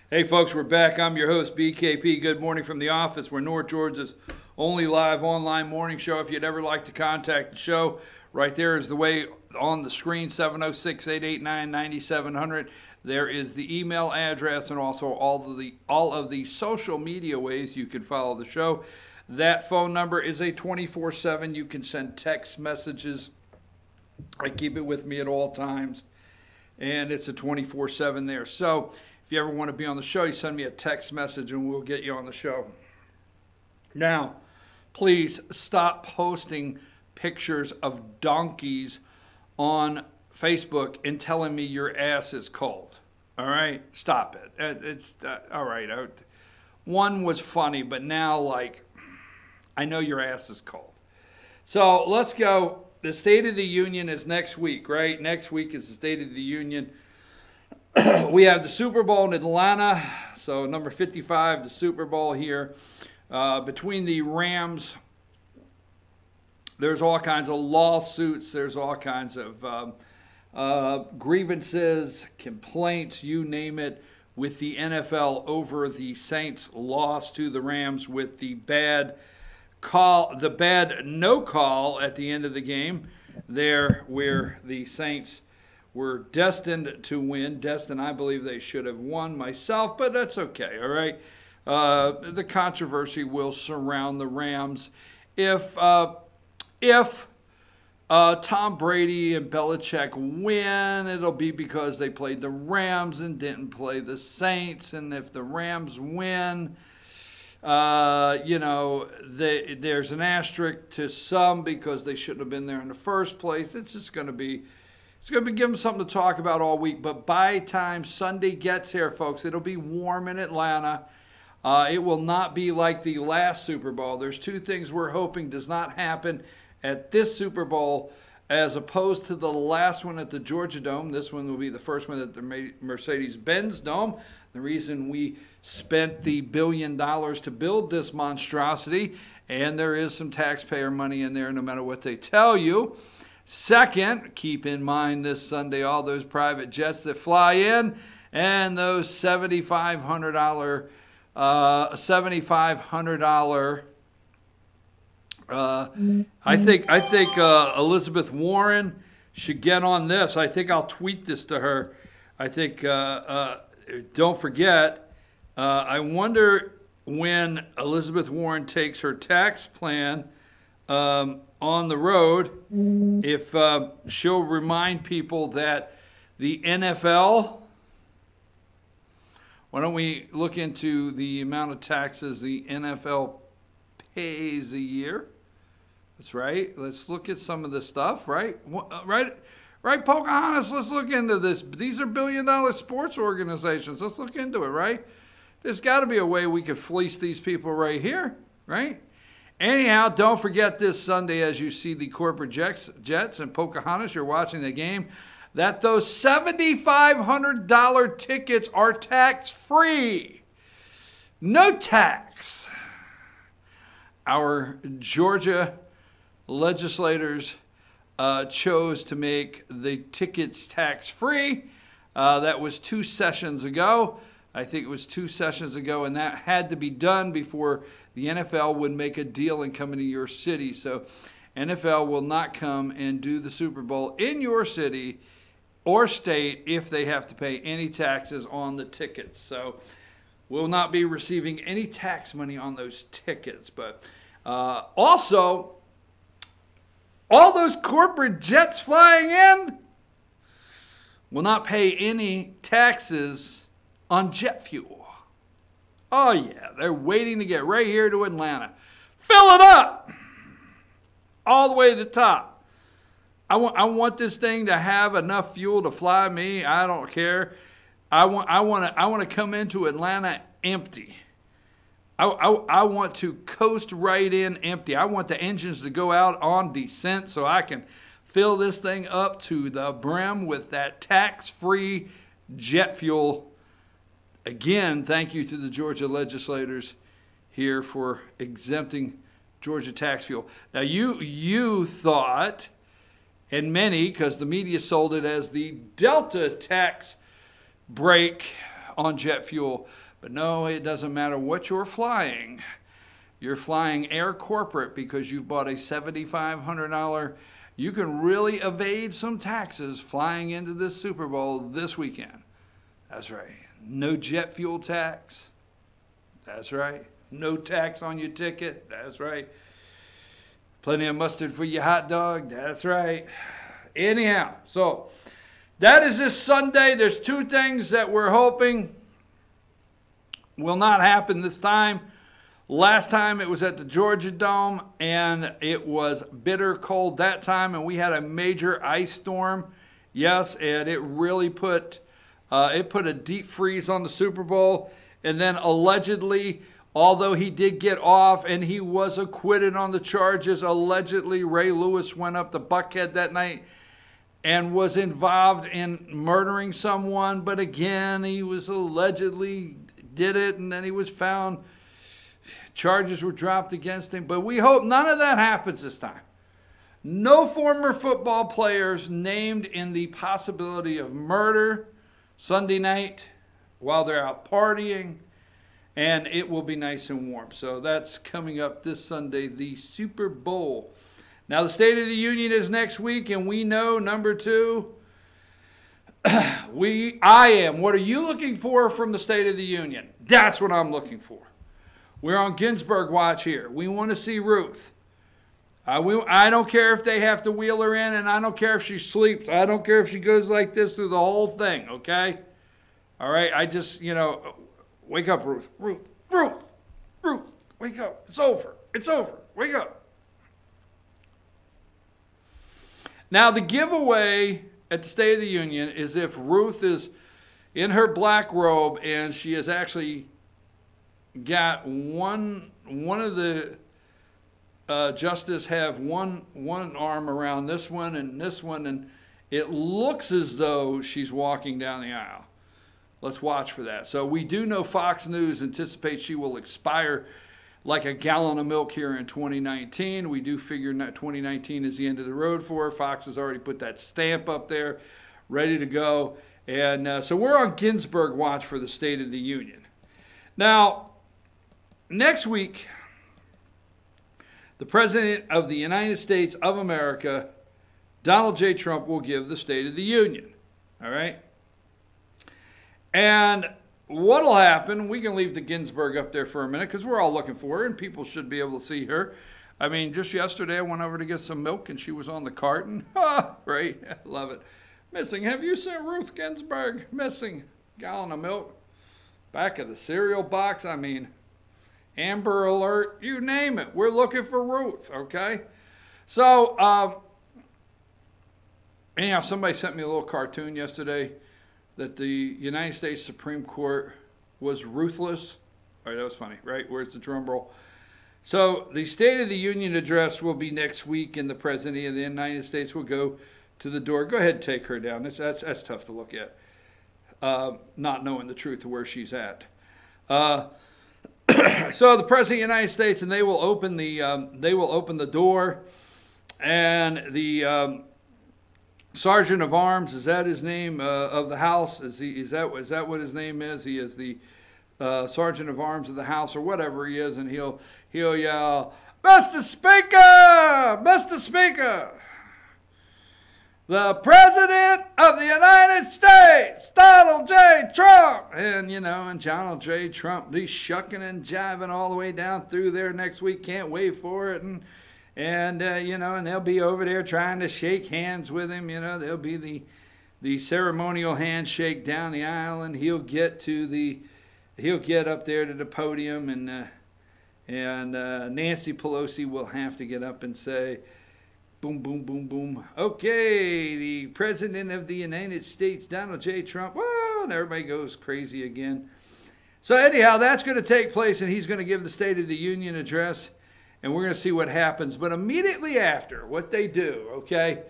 Hey folks, we're back. I'm your host, BKP. Good morning from the office. We're North Georgia's only live online morning show. If you'd ever like to contact the show, right there is the way on the screen, 706-889-9700. There is the email address and also all of the social media ways you can follow the show. That phone number is a 24/7. You can send text messages. I keep it with me at all times, and it's a 24/7 there. So if you ever want to be on the show, you send me a text message and we'll get you on the show. Now, please stop posting pictures of donkeys on Facebook and telling me your ass is cold. All right? Stop it. It's all right. One was funny, but now, like, I know your ass is cold. So let's go. The State of the Union is next week, right? Next week is the State of the Union. We have the Super Bowl in Atlanta, so number 55, the Super Bowl here. Between the Rams, there's all kinds of lawsuits. There's all kinds of grievances, complaints, you name it, with the NFL over the Saints' loss to the Rams with the bad call, the bad no call at the end of the game there where the Saints were destined to win. Destined, I believe they should have won myself, but that's okay, all right? The controversy will surround the Rams. If Tom Brady and Belichick win, it'll be because they played the Rams and didn't play the Saints. And if the Rams win, you know, there's an asterisk to some because they shouldn't have been there in the first place. It's just going to be... It's going to be giving them something to talk about all week, but by the time Sunday gets here, folks, it'll be warm in Atlanta. It will not be like the last Super Bowl. There's two things we're hoping does not happen at this Super Bowl as opposed to the last one at the Georgia Dome. This one will be the first one at the Mercedes-Benz Dome. The reason we spent the $1 billion to build this monstrosity, and there is some taxpayer money in there no matter what they tell you. Second, keep in mind this Sunday all those private jets that fly in and those $7,500 I think Elizabeth Warren should get on this. I think I'll tweet this to her. I think don't forget. I wonder when Elizabeth Warren takes her tax plan on the road, if she'll remind people that the NFL, why don't we look into the amount of taxes the NFL pays a year? That's right. Let's look at some of this stuff, right? Right, Pocahontas, let's look into this. These are billion-dollar sports organizations. Let's look into it, right? There's got to be a way we could fleece these people right here, right? Anyhow, don't forget this Sunday as you see the corporate jets and Pocahontas, you're watching the game, that those $7,500 tickets are tax-free. No tax. Our Georgia legislators chose to make the tickets tax-free. That was 2 sessions ago. I think it was 2 sessions ago, and that had to be done before the NFL would make a deal and come into your city. So NFL will not come and do the Super Bowl in your city or state if they have to pay any taxes on the tickets. So we'll not be receiving any tax money on those tickets. But also, all those corporate jets flying in will not pay any taxes on jet fuel. Oh, yeah, they're waiting to get right here to Atlanta. Fill it up all the way to the top. I want this thing to have enough fuel to fly me. I don't care. I want to come into Atlanta empty. I want to coast right in empty. I want the engines to go out on descent so I can fill this thing up to the brim with that tax-free jet fuel. Again, thank you to the Georgia legislators here for exempting Georgia tax fuel. Now, you thought, and many, because the media sold it as the Delta tax break on jet fuel. But no, it doesn't matter what you're flying. You're flying air corporate because you've bought a $7,500. You can really evade some taxes flying into this Super Bowl this weekend. That's right. No jet fuel tax. That's right. No tax on your ticket. That's right. Plenty of mustard for your hot dog. That's right. Anyhow, so that is this Sunday. There's two things that we're hoping will not happen this time. Last time it was at the Georgia Dome, and it was bitter cold that time, and we had a major ice storm. Yes, and it really put a deep freeze on the Super Bowl. And then allegedly, although he did get off and he was acquitted on the charges, allegedly Ray Lewis went up to Buckhead that night and was involved in murdering someone. But again, he was allegedly did it, and then he was found. Charges were dropped against him. But we hope none of that happens this time. No former football players named in the possibility of murder Sunday night while they're out partying. And it will be nice and warm. So that's coming up this Sunday, the Super Bowl. Now, the State of the Union is next week, and we know, number two, I am. What are you looking for from the State of the Union? That's what I'm looking for. We're on Ginsburg watch here. We want to see Ruth. I don't care if they have to wheel her in, and I don't care if she sleeps. I don't care if she goes like this through the whole thing, okay? All right, I just, wake up, Ruth. Ruth, wake up. It's over. It's over. Wake up. Now, the giveaway at the State of the Union is if Ruth is in her black robe and she has actually got one of the justice have one arm around this one, and it looks as though she's walking down the aisle. Let's watch for that. So we do know Fox News anticipates she will expire like a gallon of milk here in 2019. We do figure 2019 is the end of the road for her. Fox has already put that stamp up there, ready to go. And so we're on Ginsburg watch for the State of the Union. Now, next week, the President of the United States of America, Donald J. Trump, will give the State of the Union. All right? And what'll happen, we can leave the Ginsburg up there for a minute because we're all looking for her and people should be able to see her. I mean, just yesterday I went over to get some milk and she was on the carton. Right? I love it. Missing. Have you seen Ruth Ginsburg? Missing. Gallon of milk. Back of the cereal box. I mean, Amber Alert. You name it. We're looking for Ruth. Okay? So, anyhow, somebody sent me a little cartoon yesterday that the United States Supreme Court was ruthless. All right, that was funny, right? Where's the drum roll? So the State of the Union address will be next week, and the President of the United States will go to the door. Go ahead and take her down. That's tough to look at, not knowing the truth of where she's at. So the President of the United States, and they will open the door, and the Sergeant of Arms, is that his name, of the House? Is that what his name is? He is the Sergeant of Arms of the House, or whatever he is, and he'll yell, "Mr. Speaker! Mr. Speaker! The President of the United States, Donald J. Trump!" And, and Donald J. Trump be shucking and jiving all the way down through there next week. Can't wait for it. And they'll be over there trying to shake hands with him. There'll be the ceremonial handshake down the aisle, and he'll get up there to the podium, and Nancy Pelosi will have to get up and say, boom, boom, boom, boom. Okay, the President of the United States, Donald J. Trump. Whoa, and everybody goes crazy again. So anyhow, that's going to take place, and he's going to give the State of the Union address. And we're going to see what happens. But immediately after, what they do, okay,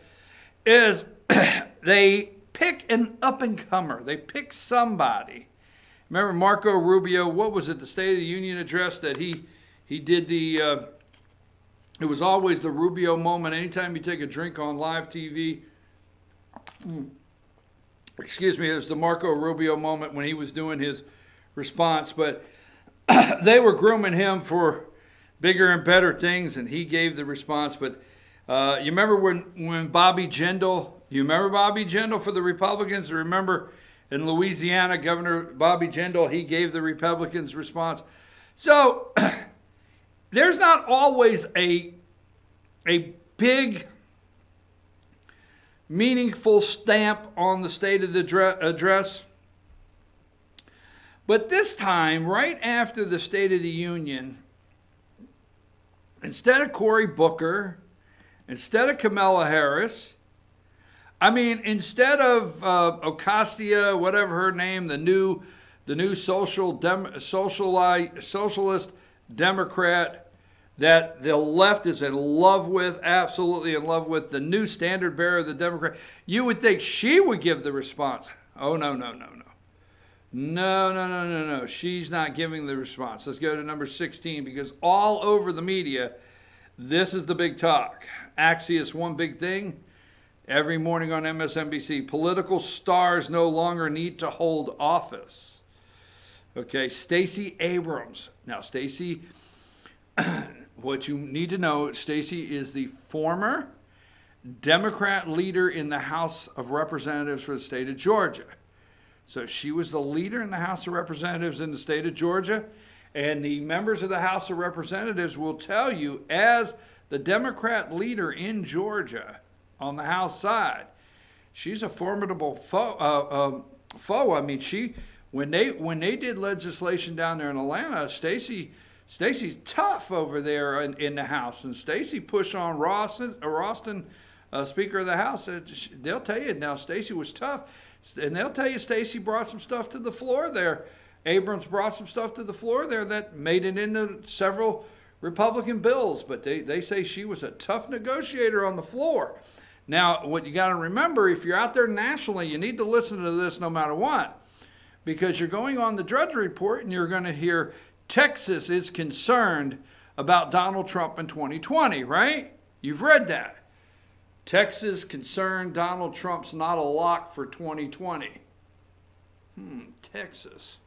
is they pick an up-and-comer. They pick somebody. Remember Marco Rubio, what was it, the State of the Union address that he did the, it was always the Rubio moment. Anytime you take a drink on live TV, excuse me, it was the Marco Rubio moment when he was doing his response, but they were grooming him for bigger and better things, and he gave the response. But you remember when Bobby Jindal, you remember Bobby Jindal for the Republicans? Remember in Louisiana, Governor Bobby Jindal, he gave the Republicans response. So there's not always a big, meaningful stamp on the State of the Address. But this time, right after the State of the Union, instead of Cory Booker, instead of Kamala Harris, I mean, instead of Ocasio, whatever her name, the new socialist Democrat that the left is in love with, absolutely in love with, the new standard bearer of the Democrat, you would think she would give the response. Oh, no, no, no, no. No, no, no, no, no. She's not giving the response. Let's go to number 16, because all over the media, this is the big talk. Axios, one big thing, every morning on MSNBC, political stars no longer need to hold office. Okay, Stacey Abrams. Now, Stacey, what you need to know, Stacey is the former Democrat leader in the House of Representatives for the state of Georgia. So she was the leader in the House of Representatives in the state of Georgia. And the members of the House of Representatives will tell you, as the Democrat leader in Georgia on the House side, she's a formidable foe. I mean, when they did legislation down there in Atlanta, Stacey's tough over there in the House. And Stacey pushed on Ralston, Speaker of the House. They'll tell you now, Stacey was tough. And they'll tell you Stacey brought some stuff to the floor there. Abrams brought some stuff to the floor there that made it into several Republican bills. But they say she was a tough negotiator on the floor. Now, what you got to remember, if you're out there nationally, you need to listen to this no matter what. Because you're going on the Drudge Report and you're going to hear Texas is concerned about Donald Trump in 2020, right? You've read that. Texas concerned Donald Trump's not a lock for 2020. Texas.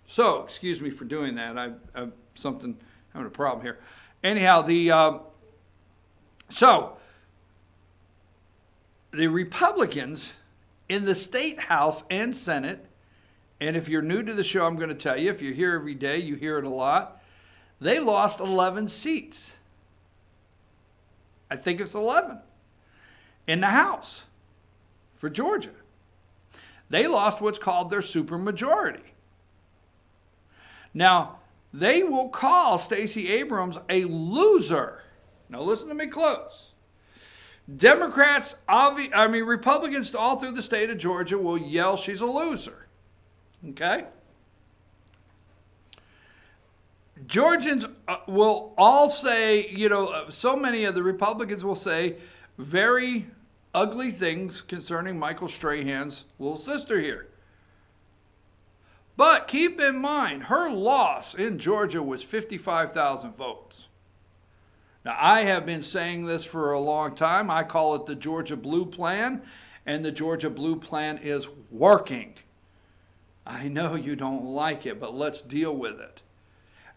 So, excuse me for doing that. I'm having a problem here. Anyhow, the Republicans in the State House and Senate, and if you're new to the show, I'm going to tell you, if you're here every day, you hear it a lot, they lost 11 seats. I think it's 11 in the House for Georgia. They lost what's called their supermajority. Now, they will call Stacey Abrams a loser. Now, listen to me close. Republicans all through the state of Georgia will yell she's a loser. Okay? Georgians will all say, so many of the Republicans will say very ugly things concerning Michael Strahan's little sister here. But keep in mind, her loss in Georgia was 55,000 votes. Now, I have been saying this for a long time. I call it the Georgia Blue Plan, and the Georgia Blue Plan is working. I know you don't like it, but let's deal with it.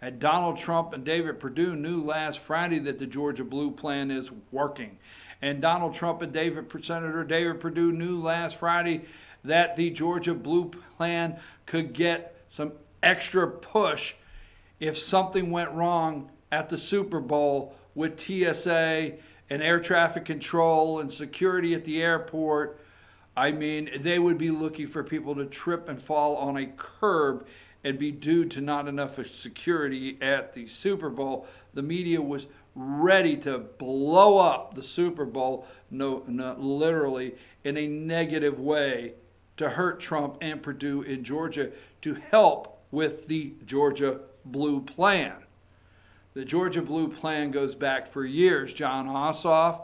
And Donald Trump and David Perdue knew last Friday that the Georgia Blue Plan is working. And Donald Trump and Senator David Perdue knew last Friday that the Georgia Blue Plan could get some extra push if something went wrong at the Super Bowl with TSA and air traffic control and security at the airport. I mean, they would be looking for people to trip and fall on a curb and be due to not enough security at the Super Bowl. The media was ready to blow up the Super Bowl, literally in a negative way, to hurt Trump and Perdue in Georgia to help with the Georgia Blue Plan. The Georgia Blue Plan goes back for years. John Ossoff,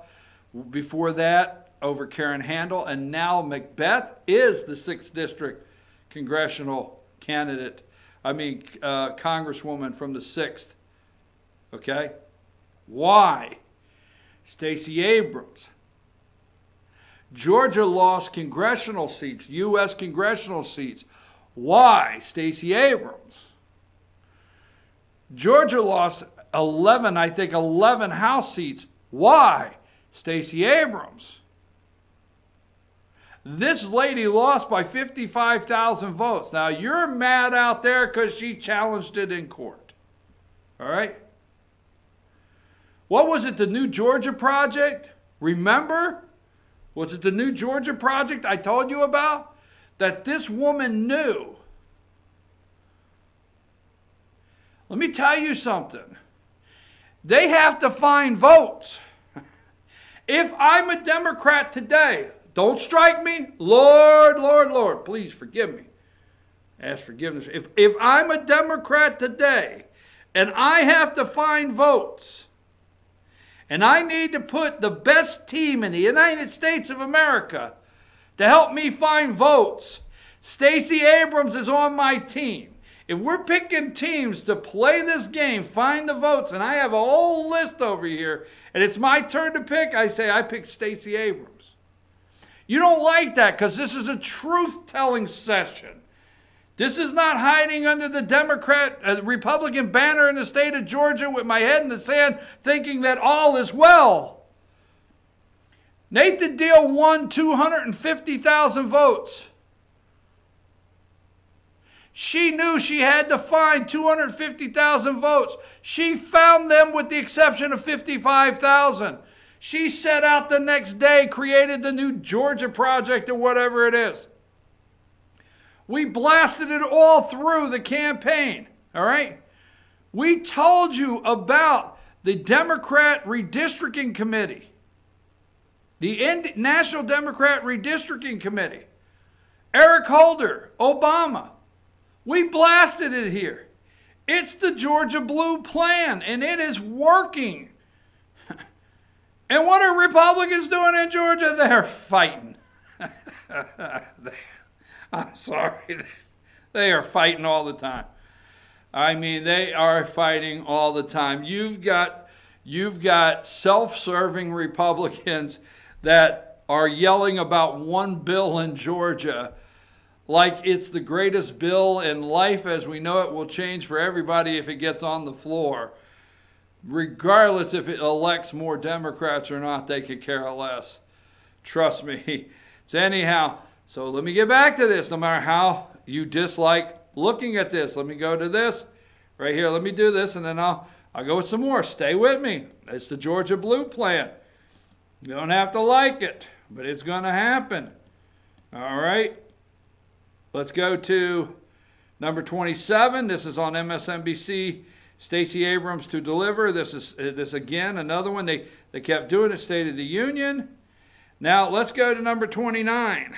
before that, over Karen Handel, and now Macbeth is the 6th District congressional candidate. Congresswoman from the 6th. Okay? Why? Stacey Abrams. Georgia lost congressional seats, U.S. congressional seats. Why? Stacey Abrams. Georgia lost 11 House seats. Why? Stacey Abrams. This lady lost by 55,000 votes. Now, you're mad out there because she challenged it in court. All right? What was it, the New Georgia Project? Remember? Was it the New Georgia Project I told you about? That this woman knew. Let me tell you something. They have to find votes. If I'm a Democrat today, don't strike me. Lord, Lord, Lord, please forgive me. Ask forgiveness. If I'm a Democrat today and I have to find votes and I need to put the best team in the United States of America to help me find votes, Stacey Abrams is on my team. If we're picking teams to play this game, find the votes, and I have a whole list over here, and it's my turn to pick, I say I pick Stacey Abrams. You don't like that because this is a truth-telling session. This is not hiding under the Republican banner in the state of Georgia with my head in the sand thinking that all is well. Nathan Deal won 250,000 votes. She knew she had to find 250,000 votes. She found them with the exception of 55,000. She set out the next day, created the New Georgia Project or whatever it is. We blasted it all through the campaign, all right? We told you about the Democrat Redistricting Committee, the National Democrat Redistricting Committee, Eric Holder, Obama. We blasted it here. It's the Georgia Blue Plan, and it is working. And what are Republicans doing in Georgia? They're fighting. I'm sorry. They are fighting all the time. I mean, they are fighting all the time. You've got self-serving Republicans that are yelling about one bill in Georgia like it's the greatest bill in life as we know it will change for everybody if it gets on the floor. Regardless if it elects more Democrats or not, they could care less. Trust me. So anyhow, so let me get back to this. No matter how you dislike looking at this, let me go to this right here. Let me do this, and then I'll go with some more. Stay with me. It's the Georgia Blue Plan. You don't have to like it, but it's going to happen. All right. Let's go to number 27. This is on MSNBC. Stacey Abrams to deliver. This is again another one. They kept doing it. State of the Union. Now let's go to number 29.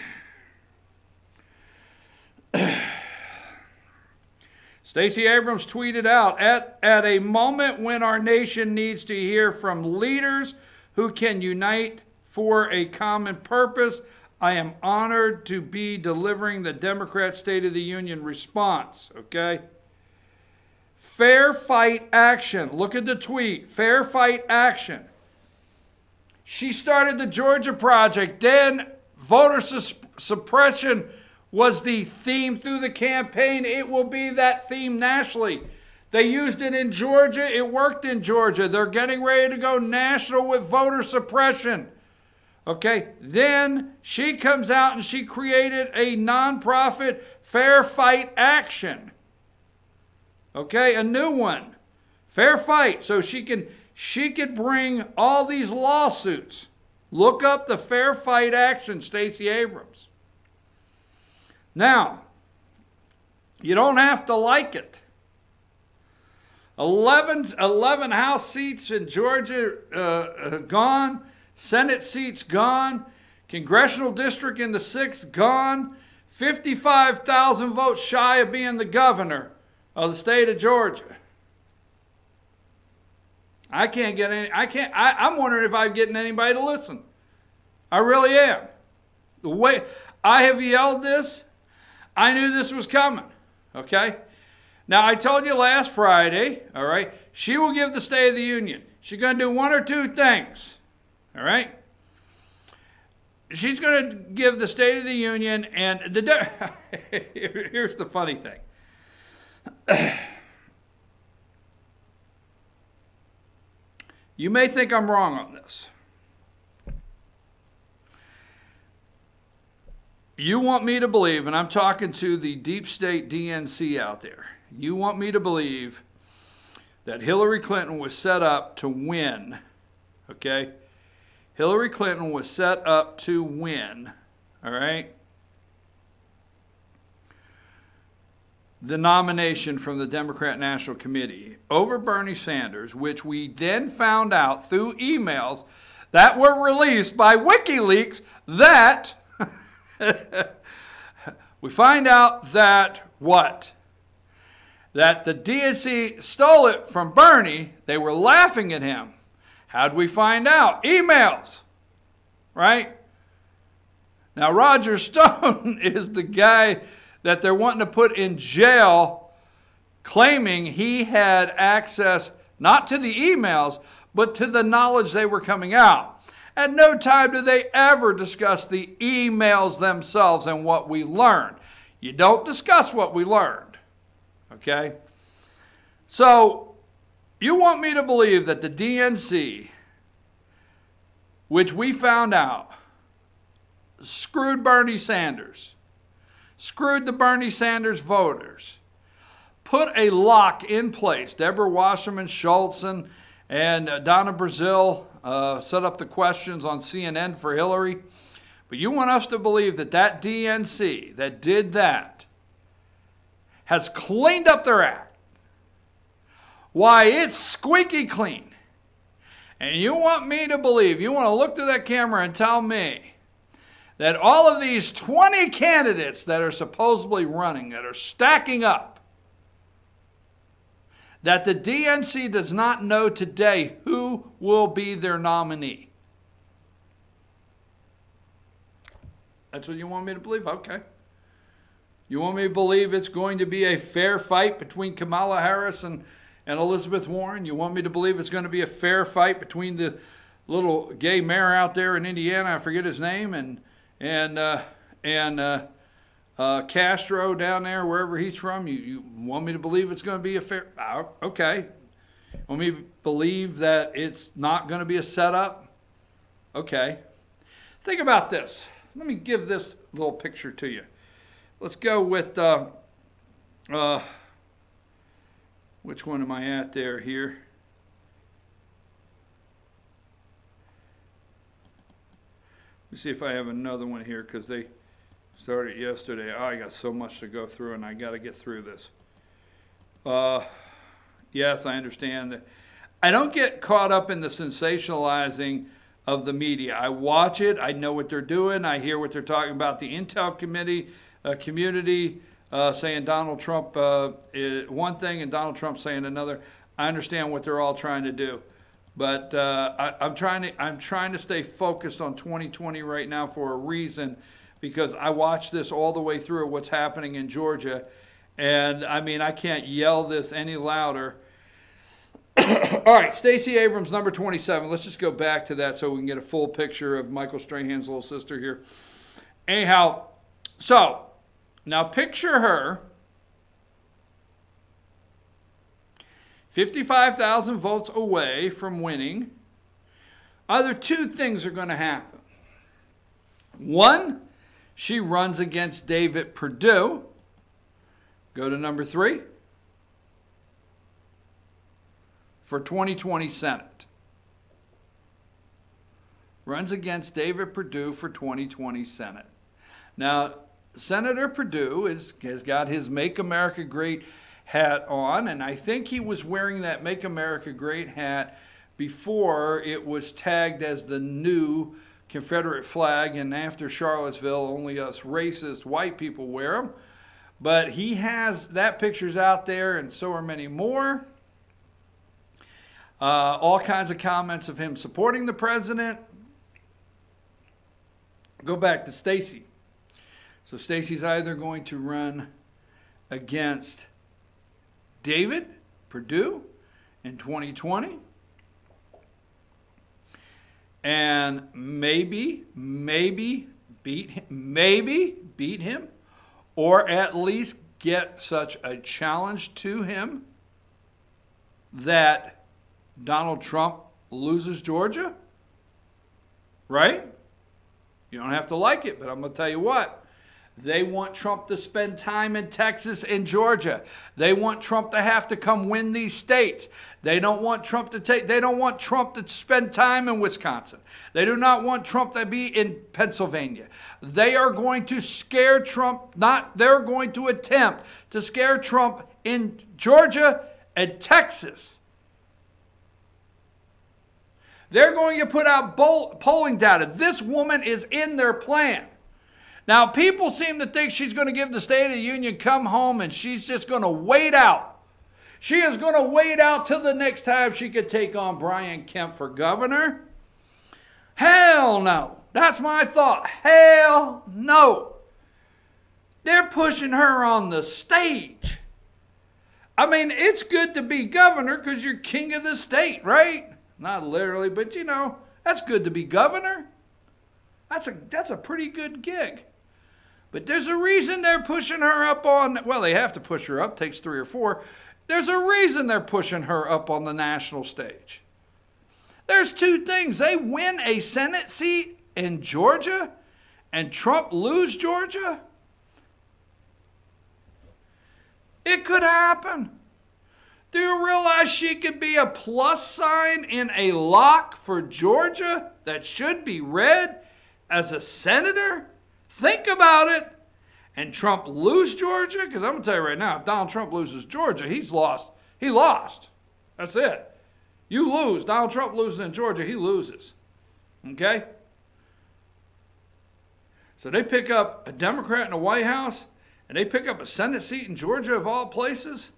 Stacey Abrams tweeted out, at a moment when our nation needs to hear from leaders who can unite for a common purpose, I am honored to be delivering the Democrat State of the Union response, okay? Fair fight action. Look at the tweet. Fair fight action. She started the Georgia Project. Then voter suppression was the theme through the campaign. It will be that theme nationally. They used it in Georgia. It worked in Georgia. They're getting ready to go national with voter suppression. Okay, then she comes out and she created a nonprofit Fair Fight Action. Okay, a new one. Fair Fight. So she could bring all these lawsuits. Look up the Fair Fight Action, Stacey Abrams. Now, you don't have to like it. 11 House seats in Georgia gone. Senate seats gone. Congressional district in the 6th gone. 55,000 votes shy of being the governor of the state of Georgia. I can't get any. I'm wondering if I'm getting anybody to listen. I really am. The way I have yelled this, I knew this was coming. Okay. Now I told you last Friday. All right. She will give the State of the Union. She's going to do one or two things. All right. she's going to give the State of the Union, and here's the funny thing. You may think I'm wrong on this. You want me to believe, and I'm talking to the deep state DNC out there, you want me to believe that Hillary Clinton was set up to win, okay? Hillary Clinton was set up to win, all right? The nomination from the Democrat National Committee over Bernie Sanders, which we then found out through emails that were released by WikiLeaks that we find out that what? That the DNC stole it from Bernie. They were laughing at him. How'd we find out? Emails, right? Now, Roger Stone is the guy that they're wanting to put in jail, claiming he had access not to the emails, but to the knowledge they were coming out. At no time did they ever discuss the emails themselves and what we learned. You don't discuss what we learned, okay? So, you want me to believe that the DNC, which we found out, screwed Bernie Sanders, screwed the Bernie Sanders voters, put a lock in place. Deborah Wasserman Schultz and Donna Brazile set up the questions on CNN for Hillary. But you want us to believe that that DNC that did that has cleaned up their act. Why, it's squeaky clean. And you want me to believe, you want to look through that camera and tell me that all of these 20 candidates that are supposedly running, that are stacking up, that the DNC does not know today who will be their nominee. That's what you want me to believe? Okay. You want me to believe it's going to be a fair fight between Kamala Harris and Elizabeth Warren? You want me to believe it's going to be a fair fight between the little gay mayor out there in Indiana, I forget his name, and Castro down there, wherever he's from? You want me to believe it's going to be a fair... Okay. Want me to believe that it's not going to be a setup? Okay. Think about this. Let me give this little picture to you. Let's go with... which one am I at there here? Let me see if I have another one here, because they started yesterday. Oh, I got so much to go through, and I got to get through this. Yes, I understand that. I don't get caught up in the sensationalizing of the media. I watch it. I know what they're doing. I hear what they're talking about. The Intel community saying Donald Trump is one thing and Donald Trump saying another. I understand what they're all trying to do. But I'm trying to stay focused on 2020 right now for a reason, because I watched this all the way through what's happening in Georgia. And, I mean, I can't yell this any louder. All right, Stacey Abrams, number 27. Let's just go back to that so we can get a full picture of Michael Strahan's little sister here. Anyhow, so now picture her. 55,000 votes away from winning. Either two things are going to happen. One, she runs against David Perdue. Go to number 3. For 2020 Senate. Runs against David Perdue for 2020 Senate. Now, Senator Perdue has got his Make America Great hat on, and I think he was wearing that Make America Great hat before it was tagged as the new Confederate flag, and after Charlottesville, only us racist white people wear them. But he has, that picture's out there, and so are many more. All kinds of comments of him supporting the president. Go back to Stacey. So Stacey's either going to run against David Perdue in 2020, and maybe beat him, or at least get such a challenge to him that Donald Trump loses Georgia? Right? You don't have to like it, but I'm going to tell you what. They want Trump to spend time in Texas and Georgia. They want Trump to have to come win these states. They don't want Trump to spend time in Wisconsin. They do not want Trump to be in Pennsylvania. They are going to scare Trump, they're going to attempt to scare Trump in Georgia and Texas. They're going to put out polling data. This woman is in their plan. Now, people seem to think she's going to give the State of the Union, come home, and she's just going to wait out. She is going to wait out till the next time she could take on Brian Kemp for governor. Hell no. That's my thought. Hell no. They're pushing her on the stage. I mean, it's good to be governor because you're king of the state, right? Not literally, but you know, that's good to be governor. That's a pretty good gig. But there's a reason they're pushing her up on, well, they have to push her up, takes 3 or 4. There's a reason they're pushing her up on the national stage. There's 2 things. They win a Senate seat in Georgia and Trump lose Georgia. It could happen. Do you realize she could be a plus sign in a lock for Georgia that should be red as a senator? Think about it. And Trump lose Georgia? Because I'm going to tell you right now, if Donald Trump loses Georgia, he's lost. He lost. That's it. You lose. Donald Trump loses in Georgia, he loses. Okay? So they pick up a Democrat in the White House, and they pick up a Senate seat in Georgia of all places,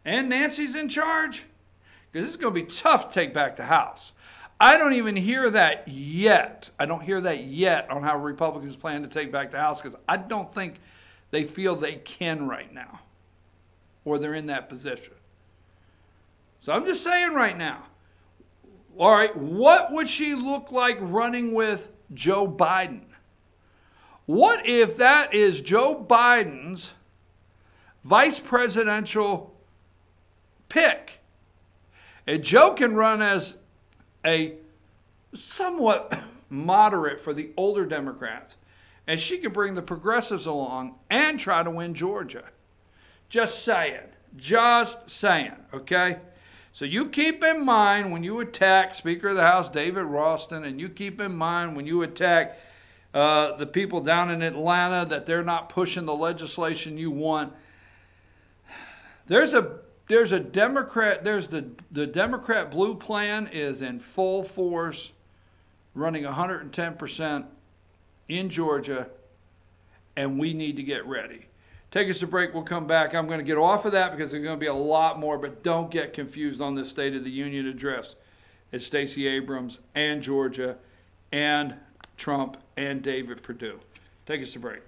and Nancy's in charge? Because it's going to be tough to take back the House. I don't even hear that yet. I don't hear that yet on how Republicans plan to take back the House, because I don't think they feel they can right now, or they're in that position. So I'm just saying right now, all right, what would she look like running with Joe Biden? What if that is Joe Biden's vice presidential pick? And Joe can run as a somewhat moderate for the older Democrats, and she can bring the progressives along and try to win Georgia. Just saying, okay? So you keep in mind when you attack Speaker of the House David Ralston, and you keep in mind when you attack the people down in Atlanta that they're not pushing the legislation you want. There's a Democrat, the Democrat blue plan is in full force, running 110% in Georgia, and we need to get ready. Take us a break, we'll come back. I'm going to get off of that because there's going to be a lot more, but don't get confused on this State of the Union address. It's Stacey Abrams and Georgia and Trump and David Perdue. Take us a break.